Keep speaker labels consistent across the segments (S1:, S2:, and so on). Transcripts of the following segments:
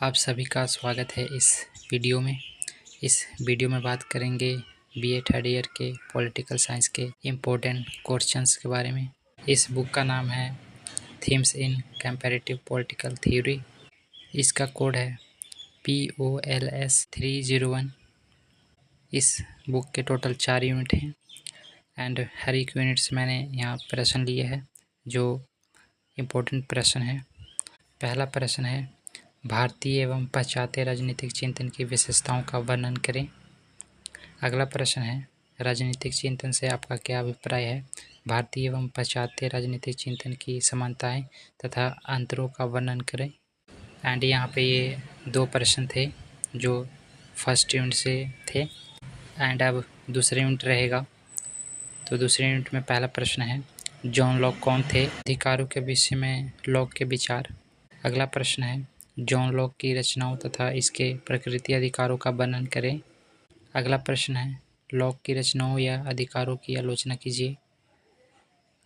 S1: आप सभी का स्वागत है इस वीडियो में। इस वीडियो में बात करेंगे बीए थर्ड ईयर के पॉलिटिकल साइंस के इम्पोर्टेंट क्वेश्चंस के बारे में। इस बुक का नाम है थीम्स इन कंपैरेटिव पॉलिटिकल थ्योरी। इसका कोड है POLS301। इस बुक के टोटल 4 यूनिट हैं एंड हर एक यूनिट से मैंने यहाँ प्रश्न लिए हैं जो इम्पोर्टेंट प्रश्न है। पहला प्रश्न है, भारतीय एवं पाश्चात्य राजनीतिक चिंतन की विशेषताओं का वर्णन करें। अगला प्रश्न है, राजनीतिक चिंतन से आपका क्या अभिप्राय है। भारतीय एवं पाश्चात्य राजनीतिक चिंतन की समानताएं तथा अंतरों का वर्णन करें। एंड यहाँ पे ये 2 प्रश्न थे जो फर्स्ट यूनिट से थे एंड अब दूसरे यूनिट रहेगा। तो दूसरे यूनिट में पहला प्रश्न है, जॉन लॉक कौन थे। अधिकारों के विषय में लॉक के विचार। अगला प्रश्न है, जॉन लॉक की रचनाओं तथा इसके प्रकृति अधिकारों का वर्णन करें। अगला प्रश्न है, लॉक की रचनाओं या अधिकारों की आलोचना कीजिए।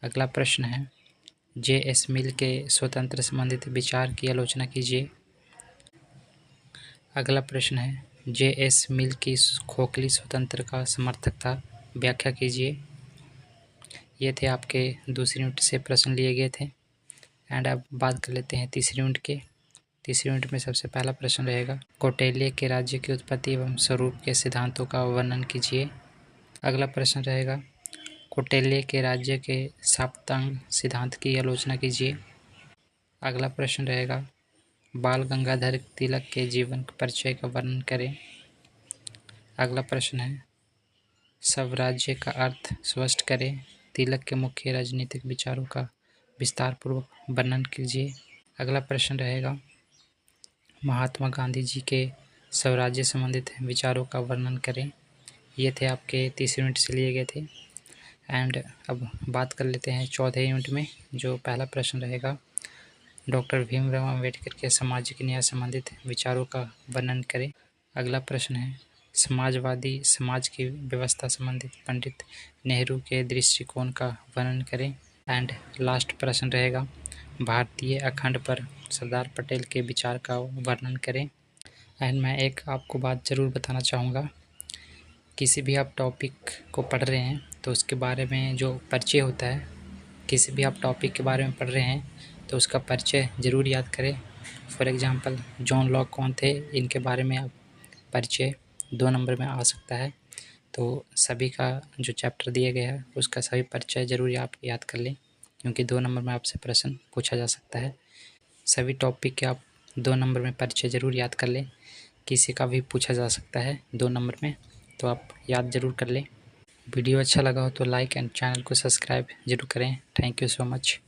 S1: अगला प्रश्न है, J.S. मिल के स्वतंत्र संबंधित विचार की आलोचना कीजिए। अगला प्रश्न है, J.S. मिल की खोखली स्वतंत्र का समर्थक था, व्याख्या कीजिए। ये थे आपके दूसरी यूनिट से प्रश्न लिए गए थे एंड अब बात कर लेते हैं तीसरी यूनिट के। तीसरी यूनिट में सबसे पहला प्रश्न रहेगा, कौटिल्य के राज्य की उत्पत्ति एवं स्वरूप के सिद्धांतों का वर्णन कीजिए। अगला प्रश्न रहेगा, कौटिल्य के राज्य के साप्तांग सिद्धांत की आलोचना कीजिए। अगला प्रश्न रहेगा, बाल गंगाधर तिलक के जीवन परिचय का वर्णन करें। अगला प्रश्न है, स्वराज्य का अर्थ स्पष्ट करें। तिलक के मुख्य राजनीतिक विचारों का विस्तारपूर्वक वर्णन कीजिए। अगला प्रश्न रहेगा, महात्मा गांधी जी के स्वराज्य संबंधित विचारों का वर्णन करें। ये थे आपके तीसरे यूनिट से लिए गए थे एंड अब बात कर लेते हैं चौथे यूनिट में। जो पहला प्रश्न रहेगा, डॉक्टर भीमराव अम्बेडकर के सामाजिक न्याय संबंधित विचारों का वर्णन करें। अगला प्रश्न है, समाजवादी समाज की व्यवस्था संबंधित पंडित नेहरू के दृष्टिकोण का वर्णन करें। एंड लास्ट प्रश्न रहेगा, भारतीय अखंड पर सरदार पटेल के विचार का वर्णन करें। एंड मैं एक आपको बात ज़रूर बताना चाहूँगा, किसी भी आप टॉपिक को पढ़ रहे हैं तो उसके बारे में जो परिचय होता है, किसी भी आप टॉपिक के बारे में पढ़ रहे हैं तो उसका परिचय ज़रूर याद करें। फॉर एग्ज़ाम्पल, जॉन लॉक कौन थे, इनके बारे में आप परिचय 2 नंबर में आ सकता है। तो सभी का जो चैप्टर दिया गया है उसका सभी परिचय ज़रूर आप याद कर लें, क्योंकि 2 नंबर में आपसे प्रश्न पूछा जा सकता है। सभी टॉपिक के आप 2 नंबर में परिचय ज़रूर याद कर लें, किसी का भी पूछा जा सकता है 2 नंबर में, तो आप याद ज़रूर कर लें। वीडियो अच्छा लगा हो तो लाइक एंड चैनल को सब्सक्राइब ज़रूर करें। Thank you so much.